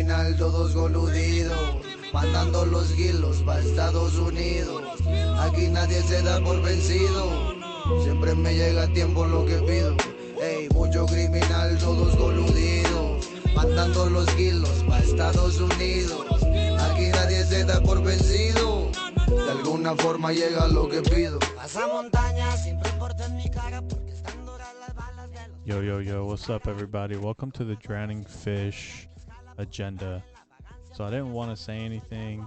criminal, todos coludidos, mandando los kilos pa' Estados Unidos. Aquí nadie se da por vencido, siempre me llega a tiempo lo que pido. Ey, mucho criminal, todos coludidos, mandando los kilos pa' Estados Unidos. Aquí nadie se da por vencido, de alguna forma llega lo que pido. Pasa montaña, siempre porta en mi cara porque están duras las balas de los... Yo, what's up, everybody? Welcome to the Drowning Fish Agenda. So I didn't want to say anything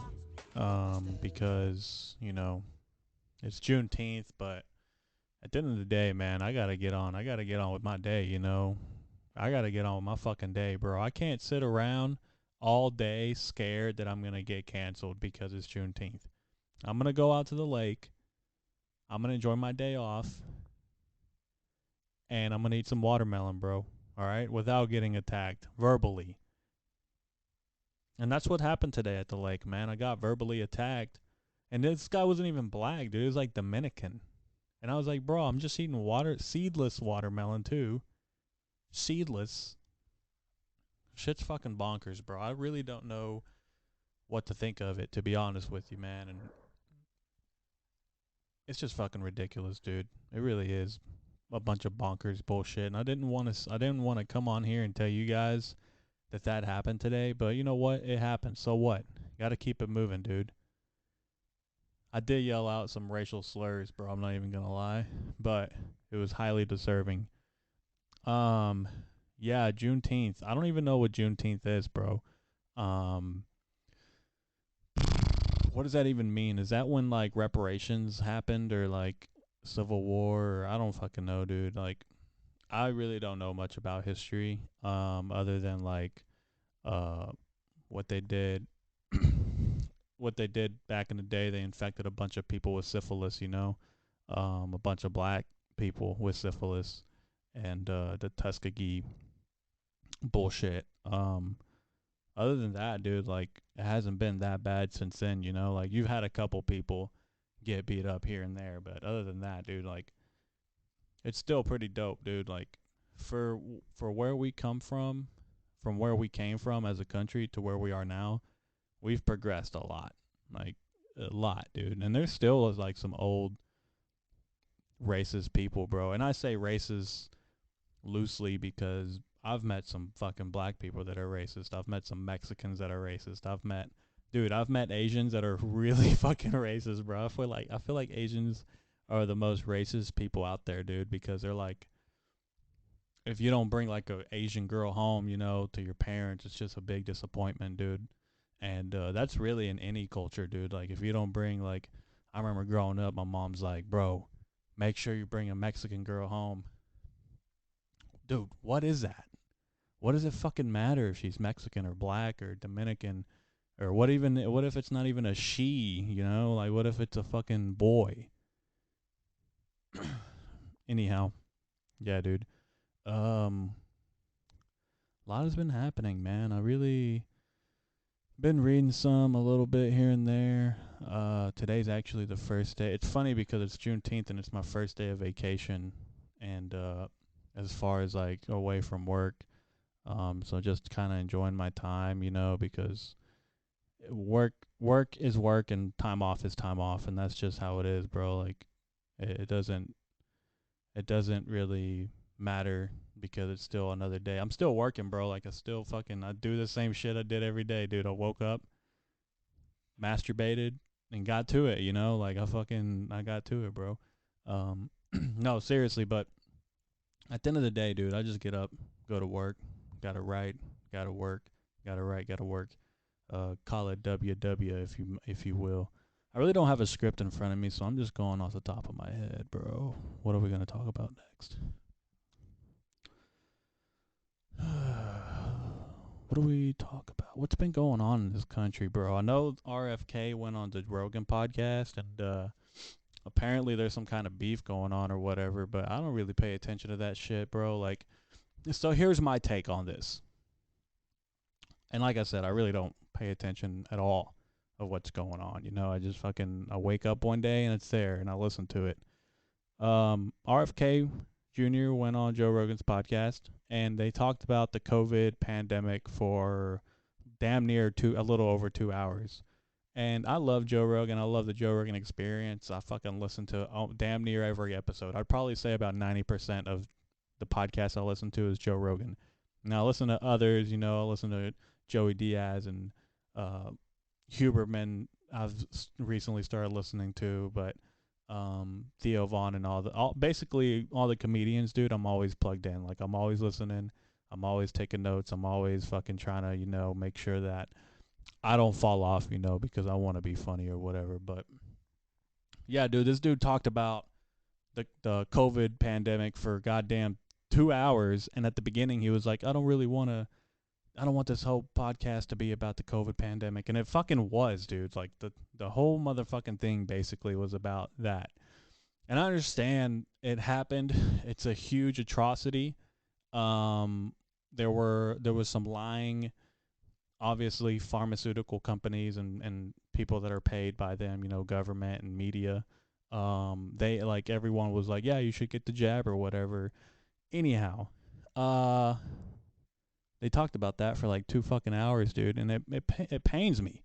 because, it's Juneteenth, but at the end of the day, man, I gotta get on. I gotta get on with my day, I gotta get on with my fucking day, bro. I can't sit around all day scared that I'm gonna get canceled because it's Juneteenth. I'm gonna go out to the lake. I'm gonna enjoy my day off. And I'm gonna eat some watermelon, bro. All right, without getting attacked verbally. And that's what happened today at the lake, man. I got verbally attacked, and this guy wasn't even black, dude. He was like Dominican, and I was like, bro, I'm just eating seedless watermelon too. Seedless. Shit's fucking bonkers, bro. I really don't know what to think of it, to be honest with you, man. And it's just fucking ridiculous, dude. It really is a bunch of bonkers bullshit. And I didn't want to come on here and tell you guys that happened today, but you know what? It happened. So what? Got to keep it moving, dude. I did yell out some racial slurs, bro. I'm not even going to lie, but it was highly deserving. Yeah, Juneteenth. I don't even know what Juneteenth is, bro. What does that even mean? Is that when like reparations happened or like Civil War? Or I don't fucking know, dude. Like, I really don't know much about history, other than like, what they did, what they did back in the day. They infected a bunch of people with syphilis, a bunch of black people with syphilis, and the Tuskegee bullshit. Other than that, dude, like, it hasn't been that bad since then, like, you've had a couple people get beat up here and there, but other than that, dude, like, it's still pretty dope, dude. Like, for where we come from where we came from as a country to where we are now, we've progressed a lot. Like, a lot, dude. And there's still like some old racist people, bro. And I say racist loosely because I've met some fucking black people that are racist. I've met some Mexicans that are racist. I've met Asians that are really fucking racist, bro. I feel like Asians are the most racist people out there, dude, because they're like, if you don't bring like a Asian girl home, to your parents, it's just a big disappointment, dude. And that's really in any culture, dude. Like, if you don't bring, like, I remember growing up, my mom's like, bro, make sure you bring a Mexican girl home. Dude, what is that? What does it fucking matter if she's Mexican or black or Dominican? Or what if it's not even a she, Like, what if it's a fucking boy? Anyhow, yeah, dude. A lot has been happening, man. I really been reading a little bit here and there. Today's actually the first day. It's funny because it's Juneteenth and it's my first day of vacation, and as far as like away from work, so just kind of enjoying my time, because work is work and time off is time off, and that's just how it is, bro. Like, it doesn't really matter because it's still another day. I'm still working, bro. Like, I do the same shit I did every day, dude. I woke up, masturbated, and got to it, Like, I got to it, bro. No, seriously, but at the end of the day, dude, I just get up, go to work, gotta write, gotta work, gotta write, gotta work. Call it WW if you will. I really don't have a script in front of me, so I'm just going off the top of my head, bro. What are we gonna talk about next? What do we talk about? What's been going on in this country, bro? I know RFK went on the Rogan podcast, and apparently there's some kind of beef going on or whatever, but I don't really pay attention to that shit, bro. Like, so here's my take on this. And like I said, I really don't pay attention at all of what's going on. I just I wake up one day and it's there and I listen to it. RFK Jr. went on Joe Rogan's podcast and they talked about the COVID pandemic for damn near a little over 2 hours. And I love Joe Rogan. I love the Joe Rogan experience. I fucking listen to damn near every episode. I'd probably say about 90% of the podcast I listen to is Joe Rogan. Now I listen to others, I listen to Joey Diaz and uh, Huberman. I've recently started listening to, but Theo Vaughn and basically all the comedians, dude. I'm always plugged in. Like I'm always listening. I'm always taking notes. I'm always fucking trying to, make sure that I don't fall off, because I want to be funny or whatever. But yeah, dude, this dude talked about the COVID pandemic for goddamn 2 hours, and at the beginning he was like, I don't want this whole podcast to be about the COVID pandemic, and it fucking was, dude. Like the whole motherfucking thing basically was about that. And I understand it happened. It's a huge atrocity. Um, there was some lying, obviously pharmaceutical companies and people that are paid by them, government and media. They like everyone was like, yeah, you should get the jab or whatever. Anyhow, uh, they talked about that for like 2 fucking hours, dude, and it pains me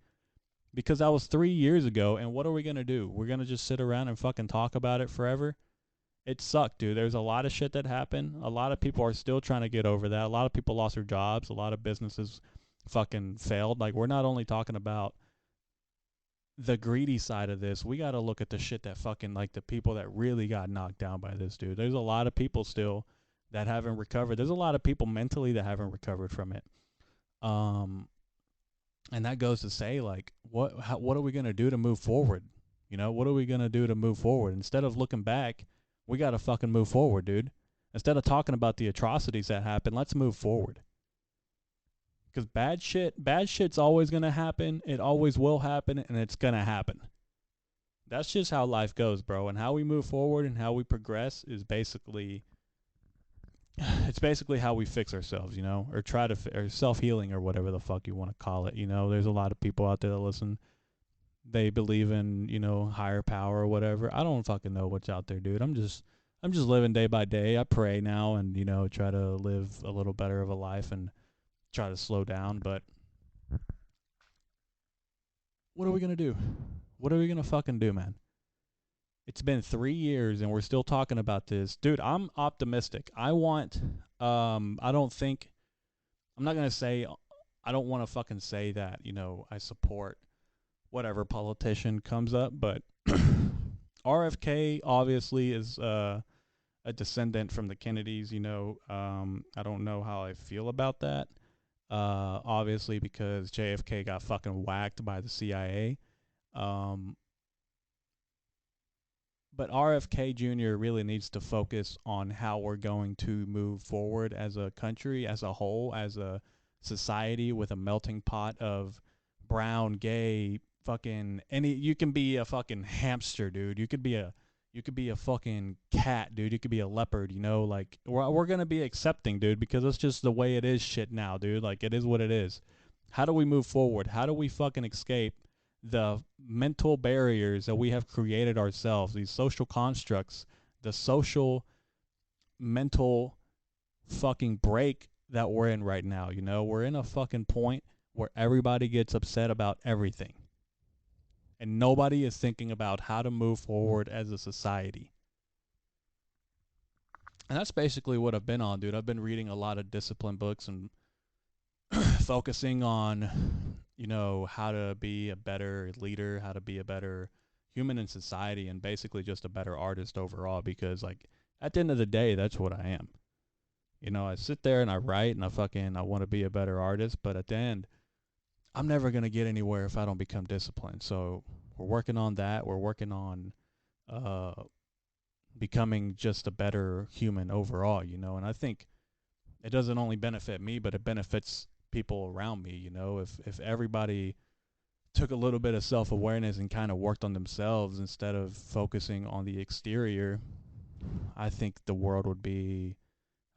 because that was 3 years ago. And what are we gonna do? We're gonna just sit around and fucking talk about it forever? It sucked, dude. There's a lot of shit that happened. A lot of people are still trying to get over that. A lot of people lost their jobs. A lot of businesses fucking failed. Like we're not only talking about the greedy side of this. We got to look at the shit that fucking like the people that really got knocked down by this, dude. There's a lot of people still that haven't recovered. There's a lot of people mentally that haven't recovered from it. Um and that goes to say like what are we going to do to move forward? What are we going to do to move forward? Instead of looking back, we got to fucking move forward, dude. Instead of talking about the atrocities that happened, let's move forward. Because bad shit's always going to happen. It always will happen, and it's going to happen. That's just how life goes, bro. And how we move forward and how we progress is basically, it's basically how we fix ourselves, or try to, or self-healing or whatever the fuck you want to call it. There's a lot of people out there that listen. They believe in, higher power or whatever. I don't fucking know what's out there, dude. I'm just living day by day. I pray now and, try to live a little better of a life and try to slow down. But what are we going to do? What are we going to fucking do, man? It's been 3 years and we're still talking about this. Dude, I'm optimistic. I don't think, I'm not going to say, I don't want to fucking say that, I support whatever politician comes up, but RFK obviously is a descendant from the Kennedys, I don't know how I feel about that. Obviously because JFK got fucking whacked by the CIA. But RFK Jr. really needs to focus on how we're going to move forward as a country, as a whole, as a society with a melting pot of brown, gay, fucking any. You can be a fucking hamster, dude. You could be a fucking cat, dude. You could be a leopard, like we're going to be accepting, dude, because it's just the way it is shit now, dude. Like it is what it is. How do we move forward? How do we fucking escape the mental barriers that we have created ourselves, these social constructs, the social mental fucking break that we're in right now? We're in a fucking point where everybody gets upset about everything. And nobody is thinking about how to move forward as a society. And that's basically what I've been on, dude. I've been reading a lot of discipline books and focusing on how to be a better leader, how to be a better human in society, and basically just a better artist overall, because like at the end of the day, that's what I am. I sit there and I write and I want to be a better artist, but at the end, I'm never going to get anywhere if I don't become disciplined. So we're working on that. We're working on becoming just a better human overall, and I think it doesn't only benefit me, but it benefits people around me. If everybody took a little bit of self-awareness and kind of worked on themselves instead of focusing on the exterior, I think the world would be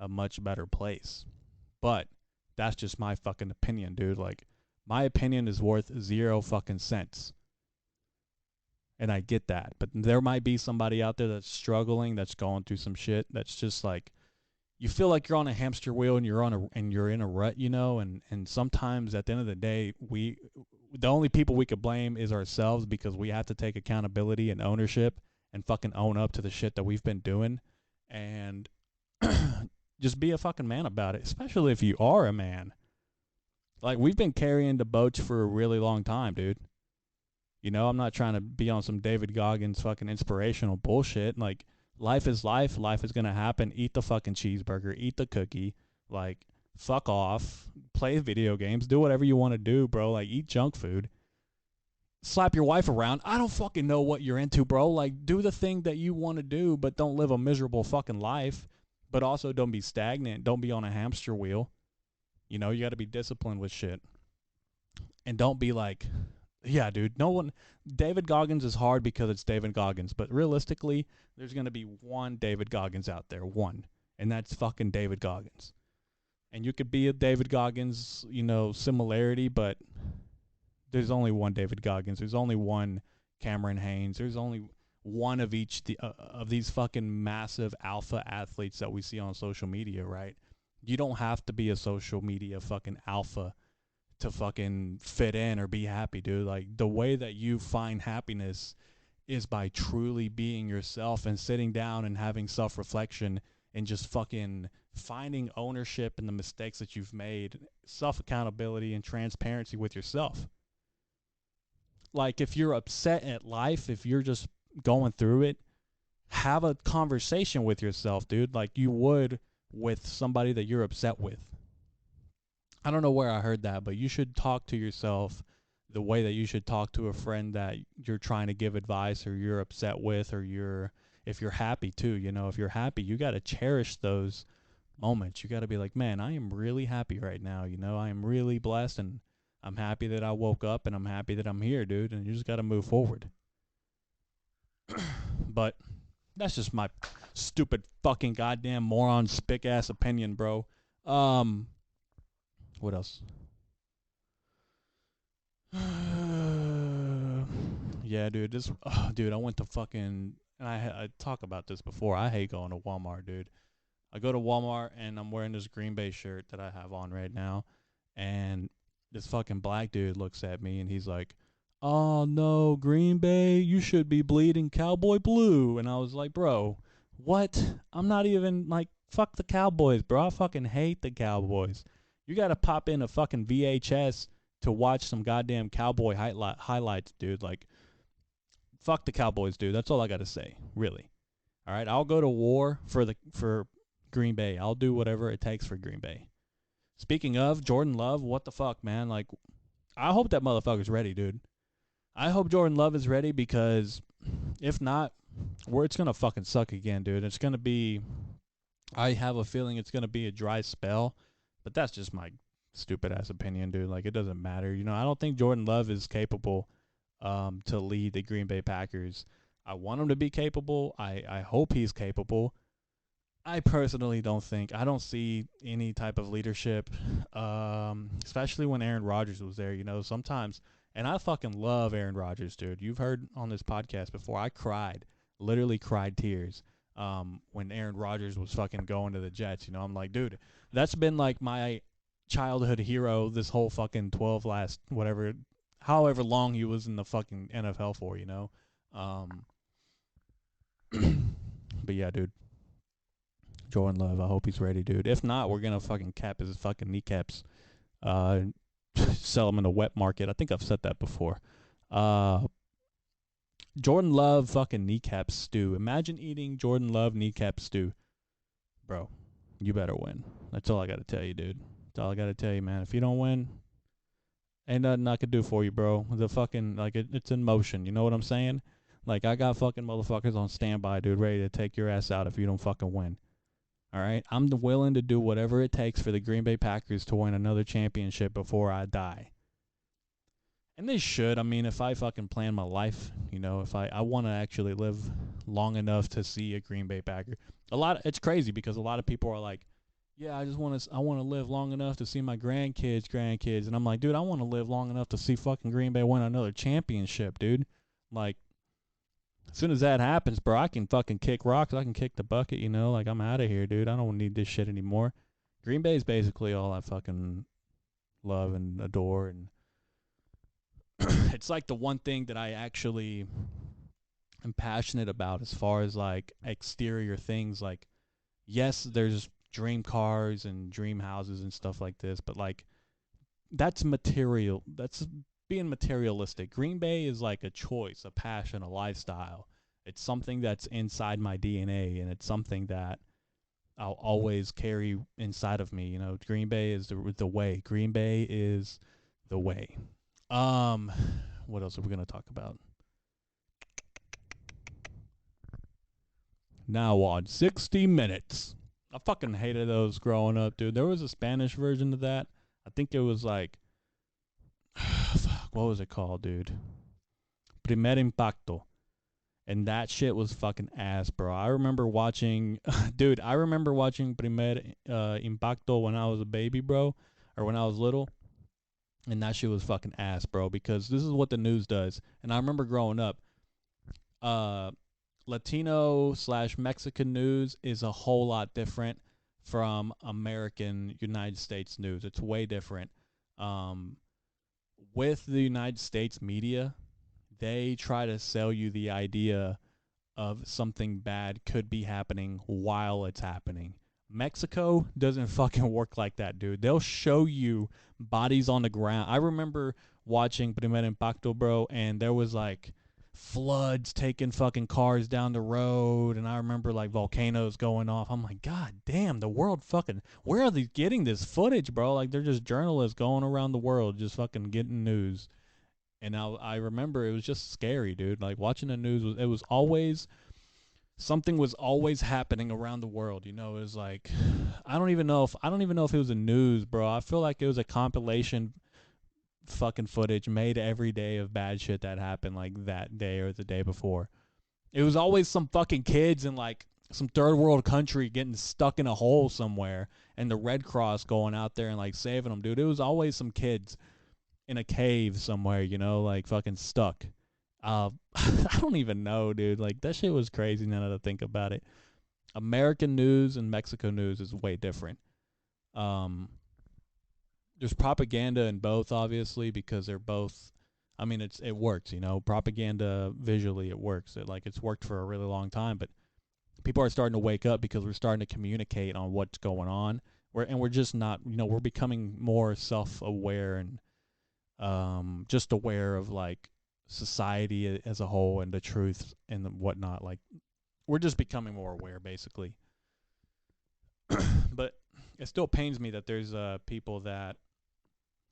a much better place. But that's just my fucking opinion, dude. Like my opinion is worth 0 fucking cents. And I get that. But there might be somebody out there that's struggling, that's going through some shit, that's just like, you feel like you're on a hamster wheel and you're in a rut, you know, and sometimes at the end of the day, the only people we could blame is ourselves because we have to take accountability and ownership and fucking own up to the shit that we've been doing and just be a fucking man about it, especially if you are a man. Like we've been carrying the boats for a really long time, dude. You know, I'm not trying to be on some David Goggins fucking inspirational bullshit. Like, life is life. Life is going to happen. Eat the fucking cheeseburger. Eat the cookie. Like, fuck off. Play video games. Do whatever you want to do, bro. Like, eat junk food. Slap your wife around. I don't fucking know what you're into, bro. Like, do the thing that you want to do, but don't live a miserable fucking life. But also don't be stagnant. Don't be on a hamster wheel. You know, you got to be disciplined with shit. And don't be like, yeah, dude. No one. David Goggins is hard because it's David Goggins, but realistically, there's gonna be one David Goggins out there, one, and that's fucking David Goggins. And you could be a David Goggins, you know, similarity, but there's only one David Goggins. There's only one Cameron Haynes. There's only one of each of these fucking massive alpha athletes that we see on social media, right? You don't have to be a social media fucking alpha to fucking fit in or be happy, dude. Like the way that you find happiness is by truly being yourself and sitting down and having self-reflection and just fucking finding ownership in the mistakes that you've made, self-accountability and transparency with yourself. Like if you're upset at life, if you're just going through it, have a conversation with yourself, dude, like you would with somebody that you're upset with. I don't know where I heard that, but you should talk to yourself the way that you should talk to a friend that you're trying to give advice or you're upset with or if you're happy too, you know, if you're happy, you got to cherish those moments. You got to be like, "Man, I am really happy right now, you know. I am really blessed and I'm happy that I woke up and I'm happy that I'm here, dude." And you just got to move forward. But that's just my stupid fucking goddamn moron spick ass opinion, bro. What else? Yeah, dude. Dude. I went to fucking. And I talk about this before. I hate going to Walmart, dude. I go to Walmart and I'm wearing this Green Bay shirt that I have on right now, and this fucking black dude looks at me and he's like, "Oh no, Green Bay, you should be bleeding cowboy blue." And I was like, "Bro, what? I'm not even like fuck the Cowboys, bro. I fucking hate the Cowboys. You gotta pop in a fucking VHS to watch some goddamn cowboy highlights, dude. Like, fuck the Cowboys, dude. That's all I gotta say, really. All right, I'll go to war for Green Bay. I'll do whatever it takes for Green Bay. Speaking of Jordan Love, what the fuck, man? Like, I hope that motherfucker's ready, dude. I hope Jordan Love is ready because if not, it's gonna fucking suck again, dude. It's gonna be. I have a feeling it's gonna be a dry spell, but that's just my stupid ass opinion, dude. Like, it doesn't matter. You know, I don't think Jordan Love is capable to lead the Green Bay Packers. I want him to be capable. I hope he's capable. I personally I don't see any type of leadership, especially when Aaron Rodgers was there. You know, sometimes, and I fucking love Aaron Rodgers, dude. You've heard on this podcast before. I cried, literally cried tears, when Aaron Rodgers was fucking going to the Jets. You know, I'm like, dude, that's been like my childhood hero this whole fucking 12 last whatever, however long he was in the fucking NFL for. You know, but yeah, dude. Jordan Love. I hope he's ready, dude. If not, we're gonna fucking cap his fucking kneecaps. Uh, sell them in the wet market. I think I've said that before. Jordan Love fucking kneecap stew. Imagine eating Jordan Love kneecap stew, bro. You better win. That's all I gotta tell you, dude. That's all I gotta tell you, man. If you don't win, ain't nothing I could do for you, bro. The fucking like it's in motion. You know what I'm saying? Like I got fucking motherfuckers on standby, dude, ready to take your ass out if you don't fucking win. All right, I'm willing to do whatever it takes for the Green Bay Packers to win another championship before I die. And they should. I mean, if I fucking plan my life, you know, if I want to actually live long enough to see a Green Bay Packer. It's crazy because a lot of people are like, yeah, I want to live long enough to see my grandkids. And I'm like, dude, I want to live long enough to see fucking Green Bay win another championship, dude. Like, As soon as that happens, bro, I can fucking kick rocks. I can kick the bucket, you know? Like, I'm out of here, dude. I don't need this shit anymore. Green Bay is basically all I fucking love and adore. And it's like the one thing that I actually am passionate about as far as like exterior things. Like, yes, there's dream cars and dream houses and stuff like this, but like, that's material. That's being materialistic. Green Bay is like a choice, a passion, a lifestyle. It's something that's inside my DNA, and it's something that I'll always carry inside of me. You know, Green Bay is the way. Green Bay is the way. Um, what else are we gonna talk about? Now on 60 Minutes. I fucking hated those growing up, dude. There was a Spanish version of that. I think it was like, fuck, what was it called, dude? Primer Impacto. And that shit was fucking ass, bro. I remember watching, dude, I remember watching Primer Impacto when I was a baby, bro, or when I was little. And that shit was fucking ass, bro, because this is what the news does. And I remember growing up, uh, Latino slash Mexican news is a whole lot different from American United States news. It's way different. Um, with the United States media, they try to sell you the idea of something bad could be happening while it's happening. Mexico doesn't fucking work like that, dude. They'll show you bodies on the ground. I remember watching Primer Impacto, bro, and there was like floods taking fucking cars down the road, and I remember like volcanoes going off. I'm like, God damn, the world fucking, where are they getting this footage, bro? Like, they're just journalists going around the world just fucking getting news. And I remember it was just scary, dude. Like, watching the news was, it was always, something was always happening around the world. You know, it was like, I don't even know if it was a news, bro. I feel like it was a compilation fucking footage made every day of bad shit that happened like that day or the day before. It was always some fucking kids in like some third world country getting stuck in a hole somewhere, and the Red Cross going out there and like saving them, dude. It was always some kids in a cave somewhere, you know, like fucking stuck. I don't even know, dude. Like, that shit was crazy now that I think about it. American news and Mexico news is way different. Um, there's propaganda in both, obviously, because they're both. I mean, it works, you know. Propaganda visually, it works. It's worked for a really long time, but people are starting to wake up because we're starting to communicate on what's going on. We're just not, you know, we're becoming more self-aware and just aware of like society as a whole and the truth and whatnot. Like, we're just becoming more aware, basically. But it still pains me that there's people that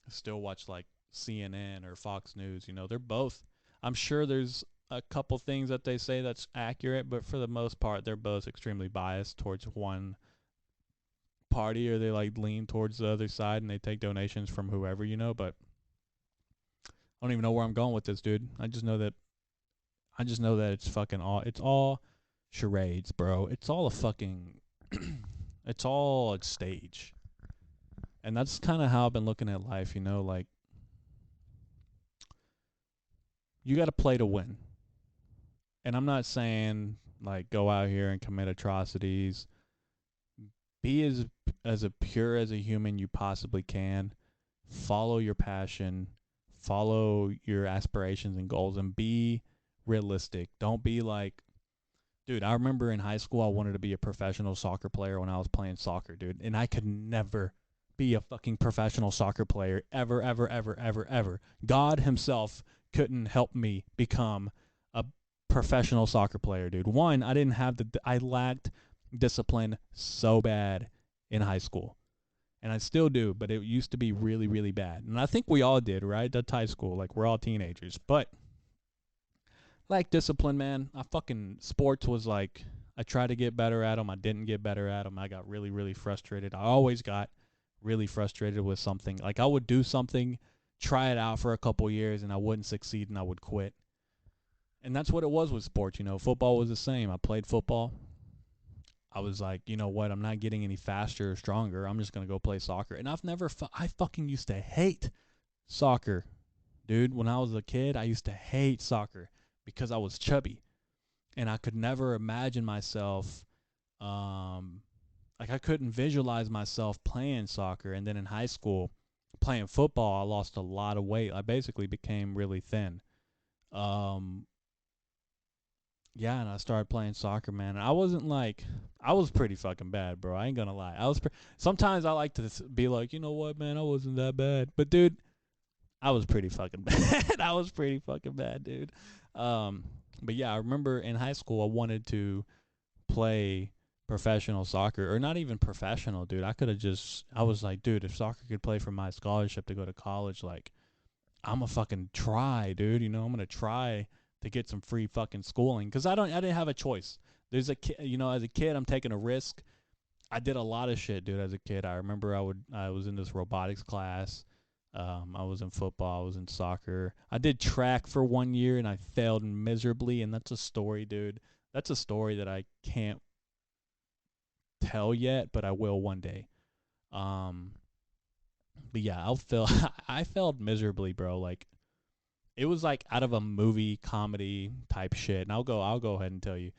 still watch like CNN or Fox News. You know, they're both. I'm sure there's a couple things that they say that's accurate, but for the most part, they're both extremely biased towards one party, or they like lean towards the other side and they take donations from whoever, you know. But I don't even know where I'm going with this, dude. I just know that it's fucking all. It's all charades, bro. It's all a fucking. It's all a stage. And that's kind of how I've been looking at life, you know, like, you got to play to win. And I'm not saying like go out here and commit atrocities. Be as a pure as a human you possibly can. Follow your passion, follow your aspirations and goals, and be realistic. Don't be like, dude, I remember in high school I wanted to be a professional soccer player when I was playing soccer, dude, and I could never be a fucking professional soccer player ever, ever, ever, ever, ever. God himself couldn't help me become a professional soccer player, dude. One, I lacked discipline so bad in high school. And I still do, but it used to be really, really bad. And I think we all did, right? That's high school. Like, we're all teenagers. But like discipline, man. Sports was like, I tried to get better at them. I didn't get better at them. I got really, really frustrated. I always got really frustrated with something. Like, I would do something, try it out for a couple years, and I wouldn't succeed, and I would quit. And that's what it was with sports. You know, football was the same. I played football. I was like, you know what? I'm not getting any faster or stronger. I'm just gonna go play soccer. And I fucking used to hate soccer, dude. When I was a kid, I used to hate soccer because I was chubby. and I could never imagine myself, um, like I couldn't visualize myself playing soccer. And then in high school, playing football, I lost a lot of weight. I basically became really thin. Um, yeah, and I started playing soccer, man. I wasn't like, I was pretty fucking bad, bro. I ain't gonna lie. Sometimes I like to be like, you know what, man, I wasn't that bad. But dude, I was pretty fucking bad. I was pretty fucking bad, dude. Um, but yeah, I remember in high school I wanted to play professional soccer, or not even professional, dude. I was like, dude, if soccer could play for my scholarship to go to college, like, I'm gonna fucking try, dude. You know, I'm gonna try to get some free fucking schooling because I didn't have a choice. There's a kid, you know, as a kid, I'm taking a risk. I did a lot of shit, dude. As a kid, I remember I was in this robotics class. I was in football. I was in soccer. I did track for 1 year and I failed miserably. And that's a story, dude. That's a story that I can't tell yet, but I will one day. Um, but yeah, I'll fail. I failed miserably, bro. Like it was like out of a movie comedy type shit. And I'll go ahead and tell you.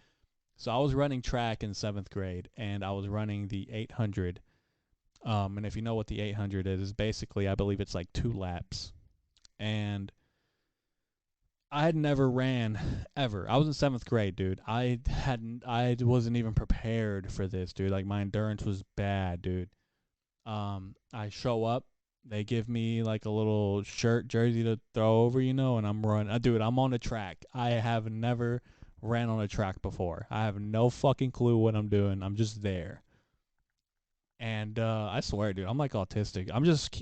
So I was running track in 7th grade, and I was running the 800. And if you know what the 800 is basically, I believe it's like 2 laps. And I had never ran ever. I was in 7th grade, dude. I wasn't even prepared for this, dude. Like my endurance was bad, dude. I show up, they give me like a little shirt jersey to throw over, you know, and I'm running. Dude, I'm on the track. I have never ran on a track before. I have no fucking clue what I'm doing. I'm just there. And I swear, dude, I'm like autistic.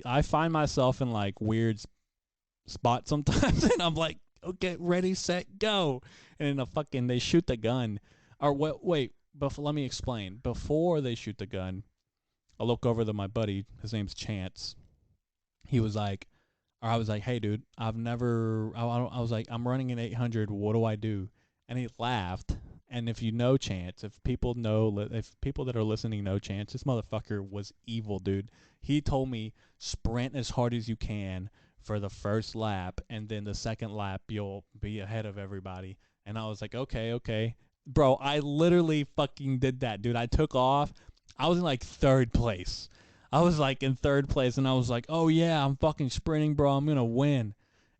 I find myself in like weird spots sometimes, and I'm like, okay, ready, set, go. And then they shoot the gun. Or wait, let me explain. Before they shoot the gun, I look over to my buddy. His name's Chance. He was like, or I was like, hey, dude, I've never, I was like, I'm running an 800. What do I do? And he laughed. And if you know Chance, if people that are listening know Chance, this motherfucker was evil, dude. He told me sprint as hard as you can for the first lap, and then the second lap you'll be ahead of everybody. And I was like, okay, okay, bro. I literally fucking did that, dude. I took off. I was in like third place. I was like in third place, and I was like, oh yeah, I'm fucking sprinting, bro. I'm gonna win.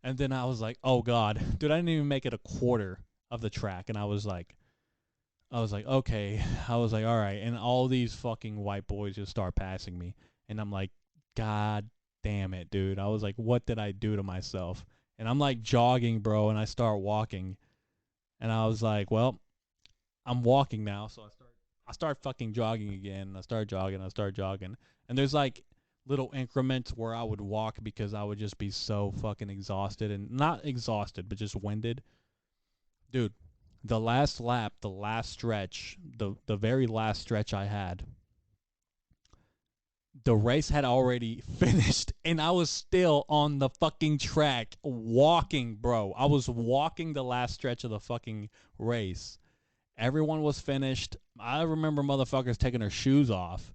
And then I was like, oh god, dude, I didn't even make it a quarter of the track, and I was like, okay. I was like, all right. And all these fucking white boys just start passing me. And I'm like, God damn it, dude. I was like, what did I do to myself? And I'm like jogging, bro. And I start walking. And I was like, well, I'm walking now. So I start fucking jogging again. I start jogging. I start jogging. And there's like little increments where I would walk because I would just be so fucking exhausted, and not exhausted, but just winded. Dude, the last lap, the last stretch, the very last stretch I had, the race had already finished and I was still on the fucking track walking, bro. I was walking the last stretch of the fucking race. Everyone was finished. I remember motherfuckers taking their shoes off,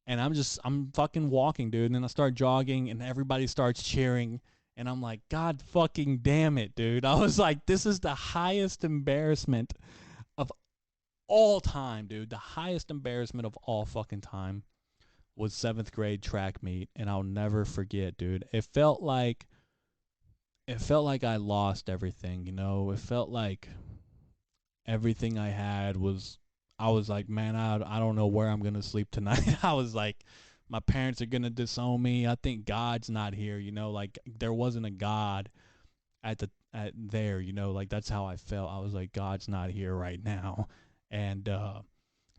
and I'm fucking walking, dude. And then I start jogging, and everybody starts cheering, and I'm like, God fucking damn it, dude. I was like, this is the highest embarrassment of all time, dude. The highest embarrassment of all fucking time was 7th grade track meet, and I'll never forget, dude. It felt like I lost everything, you know. It felt like everything I had was. I was like, man, I don't know where I'm gonna sleep tonight. I was like, my parents are gonna disown me. I think God's not here, you know. Like there wasn't a God at there, you know. Like that's how I felt. I was like, God's not here right now, and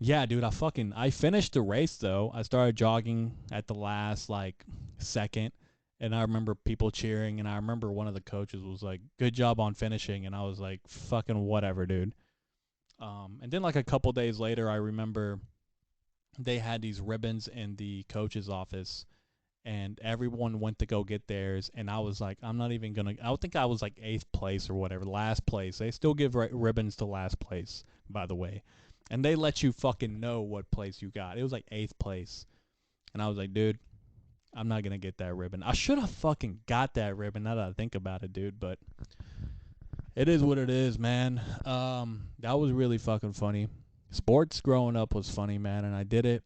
yeah, dude, I finished the race though. I started jogging at the last like second, and I remember people cheering, and I remember one of the coaches was like, "Good job on finishing," and I was like, "Fucking whatever, dude." And then like a couple days later, I remember they had these ribbons in the coach's office, and everyone went to go get theirs, and I was like, I'm not even gonna. I think I was like 8th place or whatever, last place. They still give ribbons to last place, by the way, and they let you fucking know what place you got. It was like 8th place, and I was like, dude, I'm not gonna get that ribbon. I should have fucking got that ribbon. Now that I think about it, dude, but It is what it is, man. That was really fucking funny. Sports growing up was funny, man, and I did it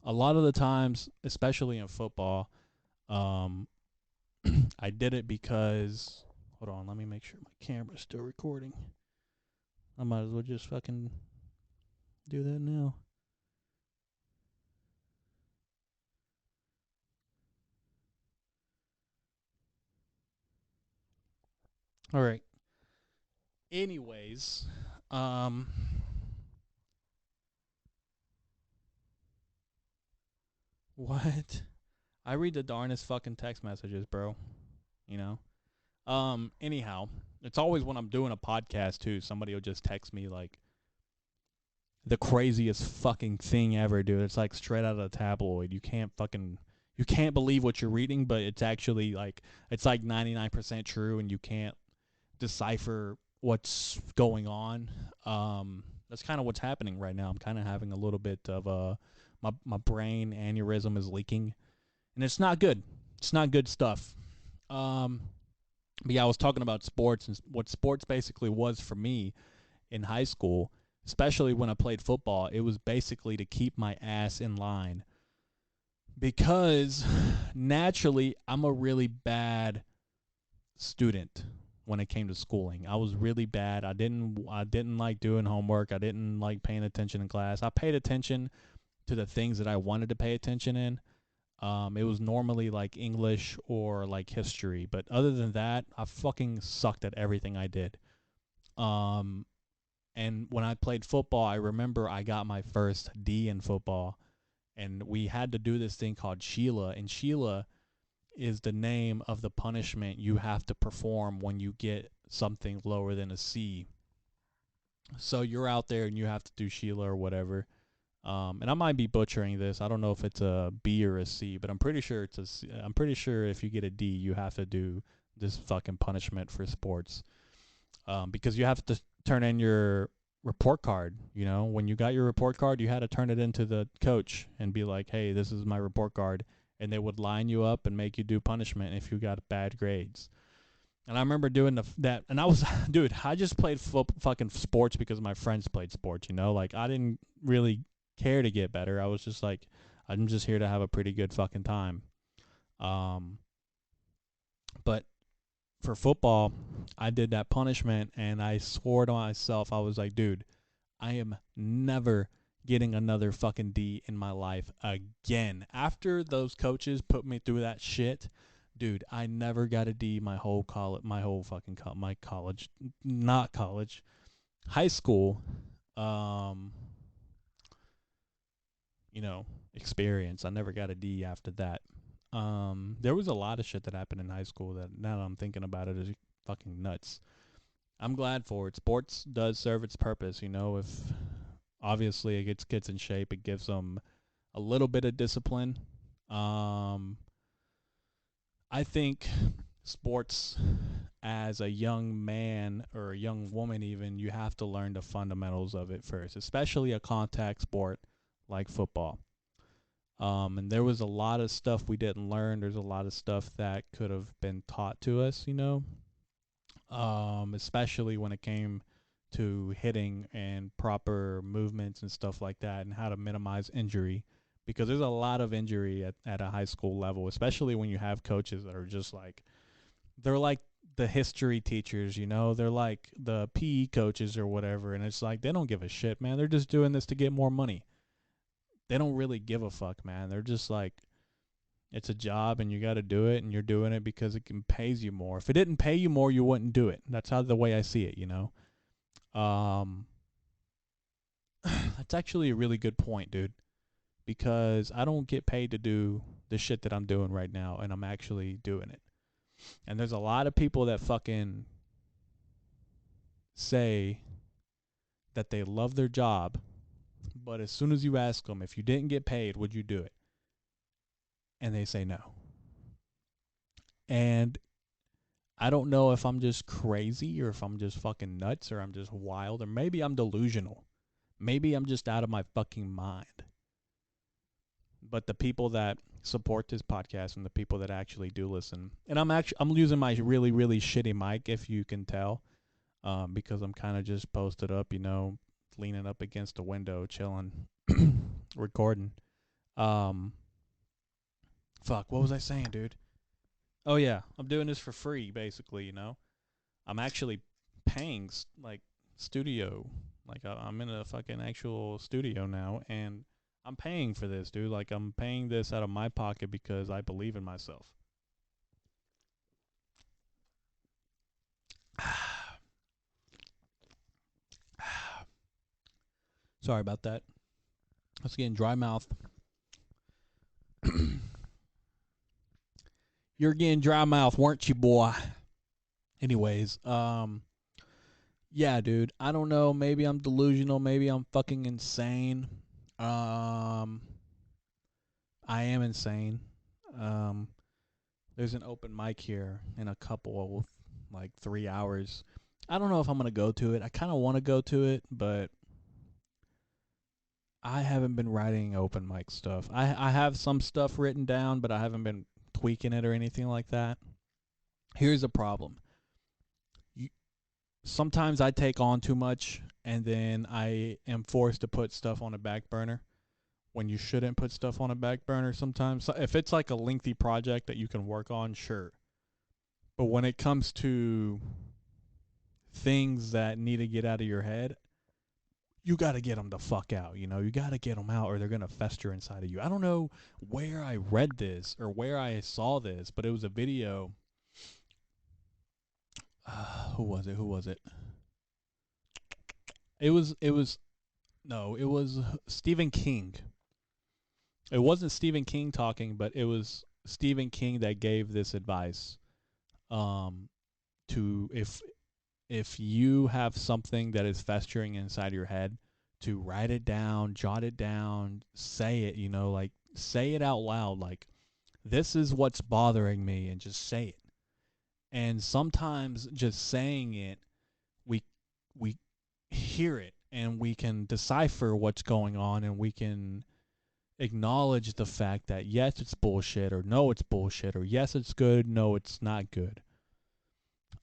a lot of the times, especially in football. Um, I did it because hold on, let me make sure my camera's still recording. I might as well just fucking do that now. All right. Anyways, um, what? I read the darnest fucking text messages, bro. You know. Anyhow, it's always when I'm doing a podcast too. Somebody will just text me like the craziest fucking thing ever, dude. It's like straight out of the tabloid. You can't believe what you're reading, but it's actually like it's like 99% true, and you can't decipher what's going on. That's kind of what's happening right now. I'm kind of having a little bit of my brain aneurysm is leaking, and it's not good. It's not good stuff. Um, but yeah, I was talking about sports and what sports basically was for me in high school, especially when I played football. It was basically to keep my ass in line because naturally I'm a really bad student when it came to schooling. I was really bad. I didn't like doing homework. I didn't like paying attention in class. I paid attention to the things that I wanted to pay attention in. It was normally like English or like history, but other than that, I fucking sucked at everything I did. Um, and when I played football, I remember I got my first D in football, and we had to do this thing called Sheila, and Sheila is the name of the punishment you have to perform when you get something lower than a C. So you're out there and you have to do Sheila or whatever. And I might be butchering this. I don't know if it's a B or a C, but I'm pretty sure it's a C. I'm pretty sure if you get a D, you have to do this fucking punishment for sports. Because you have to turn in your report card. You know, when you got your report card, you had to turn it into the coach and be like, "Hey, this is my report card," and they would line you up and make you do punishment if you got bad grades. And I remember doing that, and I was, dude, I just played fucking sports because my friends played sports. You know, like I didn't really care to get better. I was just like, I'm just here to have a pretty good fucking time. Um, but for football, I did that punishment and I swore to myself, I was like, dude, I am never getting another fucking D in my life again. After those coaches put me through that shit, dude, I never got a D my whole fucking my college, not college, high school, um, you know, experience. I never got a D after that. There was a lot of shit that happened in high school that now that I'm thinking about it is fucking nuts. I'm glad for it. Sports does serve its purpose, you know, if obviously it gets kids in shape, it gives them a little bit of discipline. Um I think sports as a young man or a young woman even, you have to learn the fundamentals of it first, especially a contact sport like football. And there was a lot of stuff we didn't learn. There's a lot of stuff that could have been taught to us, you know, especially when it came to hitting and proper movements and stuff like that and how to minimize injury. Because there's a lot of injury at a high school level, especially when you have coaches that are just like, they're like the history teachers, you know, they're like the PE coaches or whatever. And it's like, they don't give a shit, man. They're just doing this to get more money. They don't really give a fuck, man. They're just like, it's a job and you got to do it and you're doing it because it can pays you more. If it didn't pay you more, you wouldn't do it. That's how the way I see it, you know. Um that's actually a really good point, dude, because I don't get paid to do the shit that I'm doing right now and I'm actually doing it. And there's a lot of people that fucking say that they love their job, but as soon as you ask them if you didn't get paid, would you do it? And they say no. And I don't know if I'm just crazy or if I'm just fucking nuts or I'm just wild or maybe I'm delusional. Maybe I'm just out of my fucking mind. But the people that support this podcast and the people that actually do listen, and I'm using my really shitty mic if you can tell. because I'm kind of just posted up, leaning up against the window, chilling, recording. Um, fuck, what was I saying, dude? Oh yeah, I'm doing this for free, basically. I'm actually paying like studio, like I'm in a fucking actual studio now, and I'm paying for this, dude. Like I'm paying this out of my pocket because I believe in myself. Sorry about that. I was getting dry mouth. You're getting dry mouth, weren't you, boy? Anyways, yeah, dude. I don't know. Maybe I'm delusional. Maybe I'm fucking insane. Um, I am insane. Um, there's an open mic here in a couple of like 3 hours. I don't know if I'm gonna go to it. I kind of want to go to it, but I haven't been writing open mic stuff. I have some stuff written down, but I haven't been tweaking it or anything like that. Here's a problem. You, Sometimes I take on too much, and then I am forced to put stuff on a back burner when you shouldn't put stuff on a back burner sometimes. So if it's like a lengthy project that you can work on, sure. But when it comes to things that need to get out of your head, you got to get them the fuck out. You got to get them out or they're going to fester inside of you. I don't know where I read this or where I saw this, but it was a video. Who was it? Who was it? No, it was Stephen King. It wasn't Stephen King talking, but it was Stephen King that gave this advice. Um, to if you have something that is festering inside your head, to write it down, jot it down, say it, like say it out loud, like this is what's bothering me, and just say it. And sometimes just saying it, we we hear it and we can decipher what's going on, and we can acknowledge the fact that yes, it's bullshit, or no, it's bullshit, or yes, it's good, no, it's not good.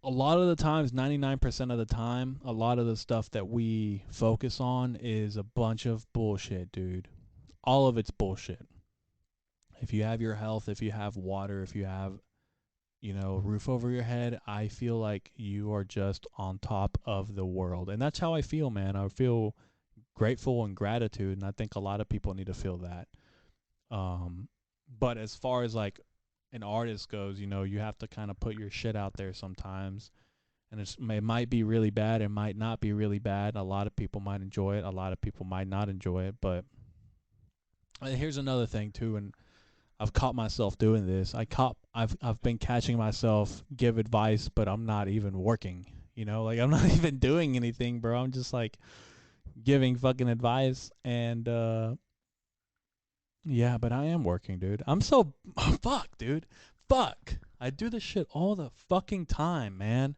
A lot of the times, 99% of the time, a lot of the stuff that we focus on is a bunch of bullshit, dude. All of it's bullshit. If you have your health, if you have water, if you have, roof over your head, I feel like you are just on top of the world. And that's how I feel, man. I feel grateful and gratitude, and I think a lot of people need to feel that. Um, but as far as like an artist goes, you have to kind of put your shit out there sometimes, and it might be really bad, it might not be really bad. A lot of people might enjoy it, a lot of people might not enjoy it. But here's another thing too, and I've caught myself doing this. I've been catching myself give advice, but I'm not even working. Like I'm not even doing anything, bro. I'm just like giving fucking advice, and yeah, but I am working, dude. I'm so fuck, dude. Fuck. I do this shit all the fucking time, man.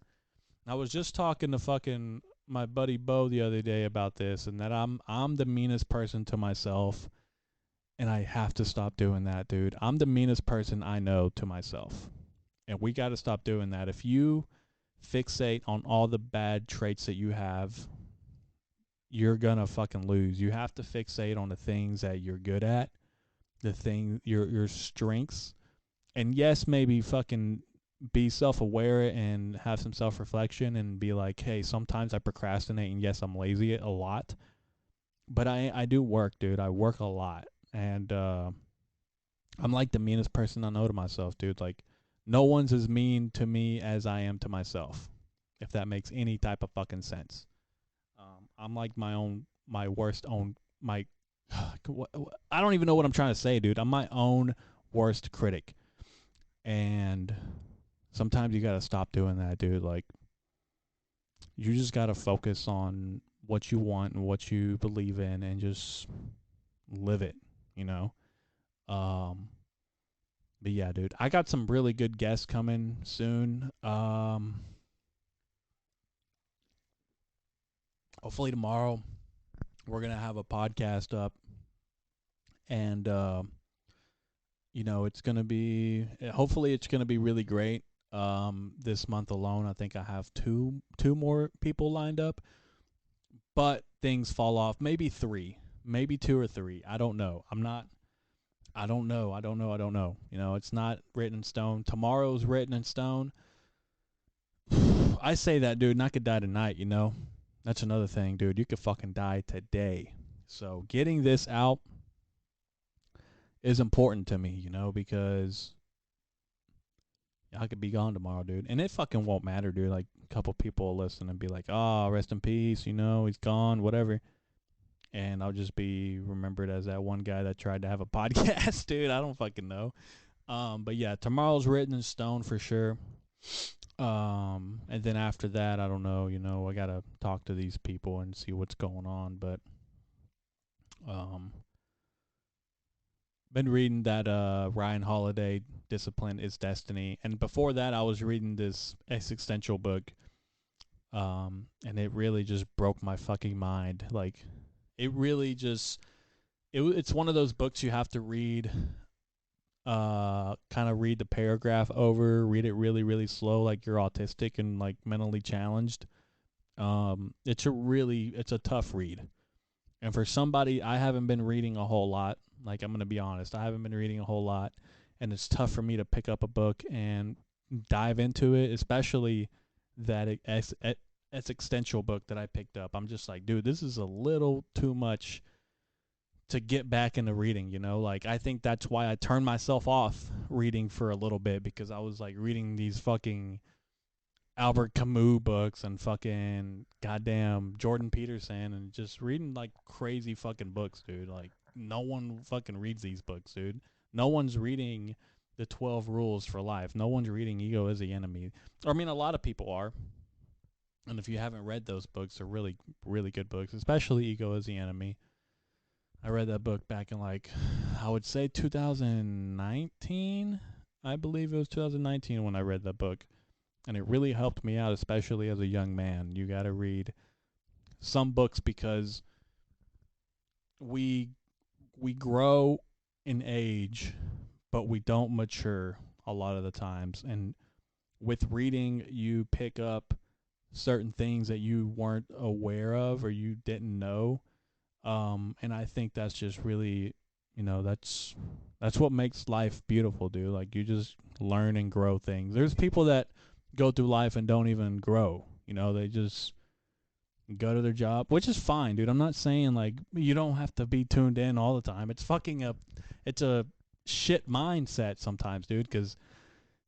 I was just talking to fucking my buddy Bo the other day about this, and that I'm the meanest person to myself, and I have to stop doing that, dude. I'm the meanest person I know to myself, and we got to stop doing that. If you fixate on all the bad traits that you have, you're gonna fucking lose. You have to fixate on the things that you're good at, your strengths, and yes, maybe fucking be self-aware and have some self-reflection and be like, hey, sometimes I procrastinate, and yes, I'm lazy a lot, but I do work, dude. I work a lot, and I'm like the meanest person I know to myself, dude. Like no one's as mean to me as I am to myself, if that makes any type of fucking sense. I'm like my worst own my I don't even know what I'm trying to say, dude. I'm my own worst critic. And sometimes you got to stop doing that, dude. Like you just got to focus on what you want and what you believe in, and just live it, you know. Um but yeah, dude, I got some really good guests coming soon. Hopefully tomorrow we're going to have a podcast up, and it's going to be, hopefully it's going to be really great. This month alone, I think I have two more people lined up, but things fall off. Maybe three, maybe two or three. I don't know. I'm not. I don't know. I don't know. I don't know. You know, it's not written in stone. Tomorrow's written in stone. I say that, dude, and I could die tonight. You know, that's another thing, dude. You could fucking die today. So getting this out is important to me, you know, because I could be gone tomorrow, dude. And it fucking won't matter, dude. Like, a couple people will listen and be like, oh, rest in peace, you know, he's gone, whatever. And I'll just be remembered as that one guy that tried to have a podcast, dude. I don't fucking know. But yeah, tomorrow's written in stone for sure. And then after that, I don't know, you know, I gotta talk to these people and see what's going on. But um been reading that Ryan Holiday Discipline is Destiny. And before that I was reading this existential book. And it really just broke my fucking mind. Like, it really just it's one of those books you have to read, kind of read the paragraph over, read it really, really slow, like you're autistic and like mentally challenged. It's a tough read. And for somebody, I haven't been reading a whole lot. Like, I'm gonna be honest, I haven't been reading a whole lot, and it's tough for me to pick up a book and dive into it, especially that existential book that I picked up. I'm just like, dude, this is a little too much to get back into reading, you know? Like, I think that's why I turned myself off reading for a little bit, because I was like reading these fucking Albert Camus books and fucking goddamn Jordan Peterson and just reading like crazy fucking books, dude. Like, no one fucking reads these books, dude. No one's reading the 12 Rules for Life. No one's reading Ego is the Enemy. I mean, a lot of people are. And if you haven't read those books, they're really, really good books, especially Ego is the Enemy. I read that book back in, like, I would say 2019. I believe it was 2019 when I read that book. And it really helped me out, especially as a young man. You got to read some books because we we grow in age, but we don't mature a lot of the times. And with reading, you pick up certain things that you weren't aware of or you didn't know. And I think that's just really, you know, that's what makes life beautiful, dude. Like, you just learn and grow things. There's people that go through life and don't even grow. You know, they just go to their job, which is fine, dude. I'm not saying like you don't have to be tuned in all the time. It's a shit mindset sometimes, dude, because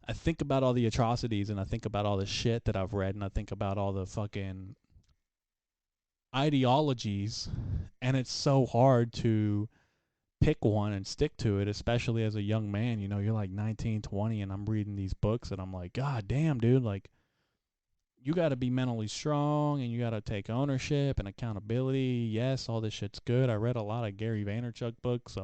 I think about all the atrocities and I think about all the shit that I've read and I think about all the fucking ideologies, and it's so hard to pick one and stick to it, especially as a young man. You know, you're like 19, 20, and I'm reading these books and I'm like, God damn, dude, like, you got to be mentally strong and you got to take ownership and accountability. Yes, all this shit's good. I read a lot of Gary Vaynerchuk books.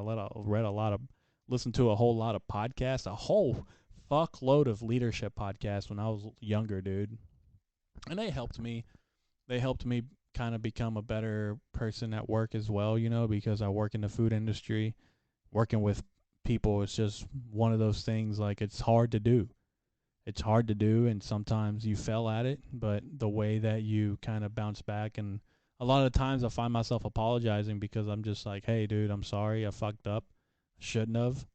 Listened to a whole lot of podcasts, a whole fuckload of leadership podcasts when I was younger, dude. And they helped me. They helped me kind of become a better person at work as well, you know, because I work in the food industry. Working with people, it's just one of those things, like, it's hard to do. It's hard to do, and sometimes you fail at it, but the way that you kind of bounce back, and a lot of times I find myself apologizing because I'm just like, hey, dude, I'm sorry, I fucked up, shouldn't have,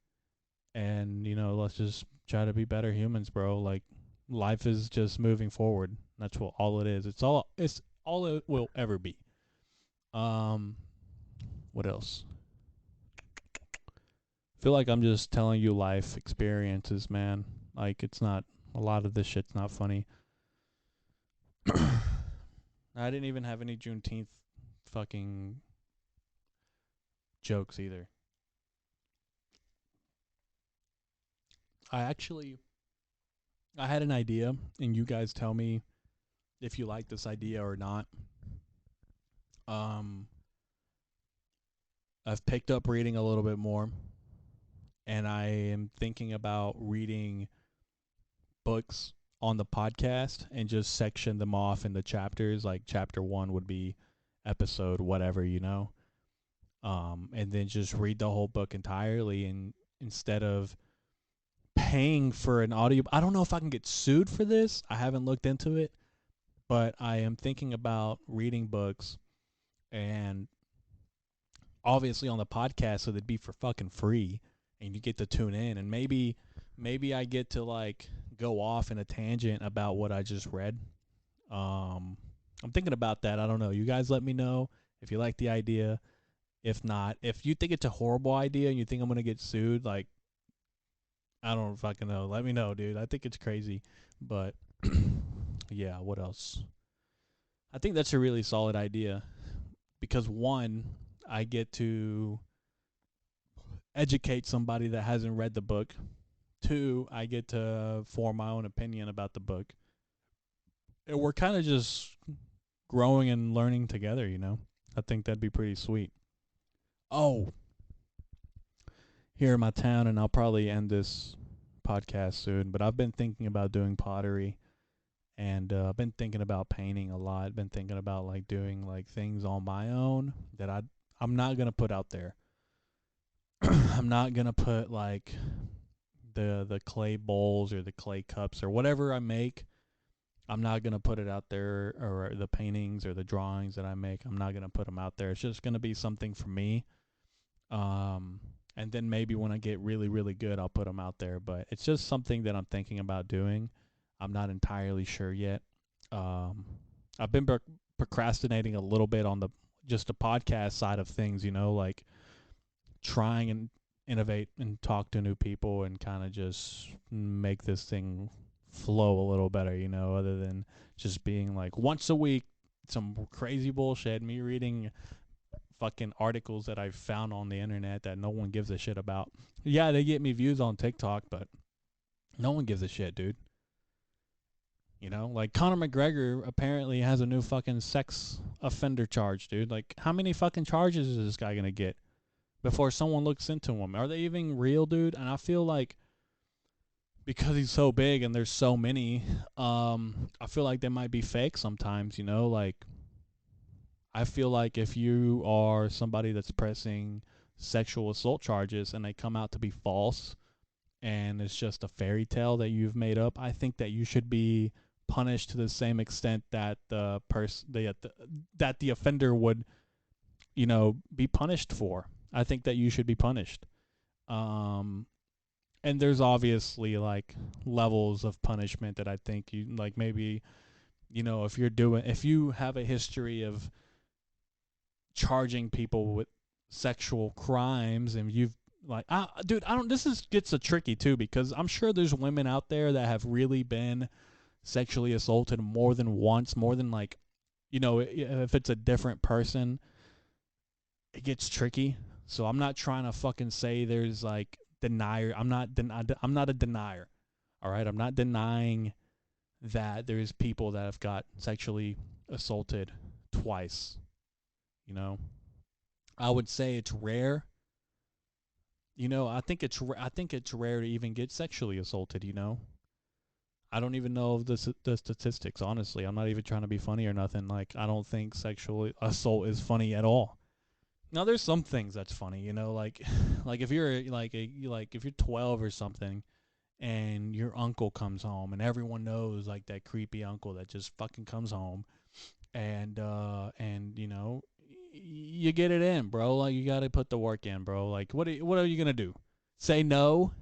and, you know, let's just try to be better humans, bro. Like, life is just moving forward. That's what all it is. It's all it will ever be. Um, what else? I feel like I'm just telling you life experiences, man. Like, it's not, a lot of this shit's not funny. I didn't even have any Juneteenth fucking jokes either. I actually, I had an idea, and you guys tell me if you like this idea or not. Um, I've picked up reading a little bit more, and I am thinking about reading books on the podcast and just section them off into chapters. Like, chapter one would be episode whatever, you know. And then just read the whole book entirely, and instead of paying for an audio. I don't know if I can get sued for this. I haven't looked into it, but I am thinking about reading books and obviously on the podcast, so they'd be for fucking free and you get to tune in, and maybe I get to like go off in a tangent about what I just read. Um I'm thinking about that. I don't know. You guys let me know if you like the idea. If not, if you think it's a horrible idea and you think I'm going to get sued, like I don't fucking know. Let me know, dude. I think it's crazy. But yeah, what else? I think that's a really solid idea because one, I get to educate somebody that hasn't read the book. Two, I get to form my own opinion about the book. And we're kind of just growing and learning together, you know? I think that'd be pretty sweet. Oh, here in my town, and I'll probably end this podcast soon, but I've been thinking about doing pottery, and I've been thinking about painting a lot. Been thinking about like doing like things on my own that I'm not going to put out there. I'm not going to put like the clay bowls or the clay cups or whatever I make. I'm not going to put it out there, or the paintings or the drawings that I make. I'm not going to put them out there. It's just going to be something for me. Um and then maybe when I get really really good, I'll put them out there, but it's just something that I'm thinking about doing. I'm not entirely sure yet. um I've been procrastinating a little bit on the just the podcast side of things, you know, like trying and innovate and talk to new people and kind of just make this thing flow a little better, you know, other than just being like once a week some crazy bullshit, me reading fucking articles that I've found on the internet that no one gives a shit about. Yeah, they get me views on TikTok, but no one gives a shit, dude. You know, like Conor McGregor apparently has a new fucking sex offender charge, dude. Like, how many fucking charges is this guy gonna get before someone looks into him? Are they even real, dude? And I feel like because he's so big and there's so many, I feel like they might be fake sometimes, you know, like I feel like if you are somebody that's pressing sexual assault charges and they come out to be false and it's just a fairy tale that you've made up, I think that you should be punished to the same extent that that the offender would, you know, be punished for. I think that you should be punished. Um and there's obviously like levels of punishment that I think you like maybe, you know, if you have a history of charging people with sexual crimes and you've like dude, I don't this is gets a tricky too because I'm sure there's women out there that have really been sexually assaulted more than once, more than like, you know, if it's a different person it gets tricky. So I'm not trying to fucking say there's like denier. I'm not a denier. All right, I'm not denying that there's people that have got sexually assaulted twice, you know. I would say it's rare. You know, I think it's rare to even get sexually assaulted. You know, I don't even know the statistics. Honestly, I'm not even trying to be funny or nothing. Like, I don't think sexual assault is funny at all. Now, there's some things that's funny. You know, like like if you're like if you're 12 or something, and your uncle comes home, and everyone knows like that creepy uncle that just fucking comes home, and you know you get it in, bro. Like you got to put the work in, bro. Like what are you gonna do? Say no?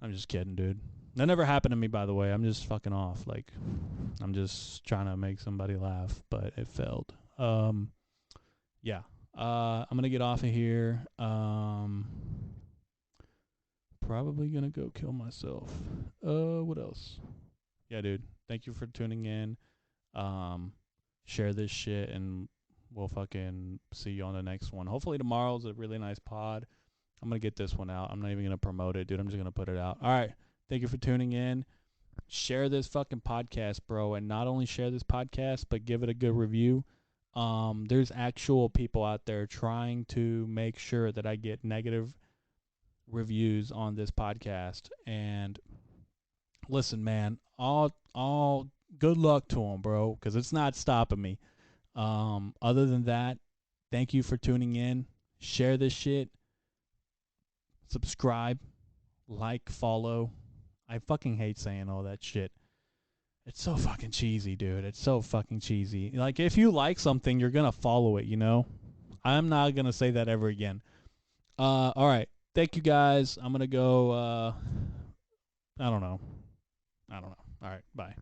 I'm just kidding, dude. That never happened to me, by the way. I'm just fucking off. Like I'm just trying to make somebody laugh, but it failed. Yeah. I'm gonna get off of here. Probably gonna go kill myself. What else? Yeah, dude. Thank you for tuning in. Um, share this shit, and we'll fucking see you on the next one. Hopefully tomorrow's a really nice pod. I'm gonna get this one out. I'm not even gonna promote it, dude. I'm just gonna put it out. All right. Thank you for tuning in. Share this fucking podcast, bro, and not only share this podcast, but give it a good review. There's actual people out there trying to make sure that I get negative reviews on this podcast. And listen, man, all good luck to them, bro, because it's not stopping me. Other than that, thank you for tuning in. Share this shit. Subscribe. like, follow. I fucking hate saying all that shit. It's so fucking cheesy, dude. It's so fucking cheesy. Like, if you like something, you're gonna follow it, you know? I'm not gonna say that ever again. All right. Thank you guys. I'm gonna go. I don't know. All right. Bye.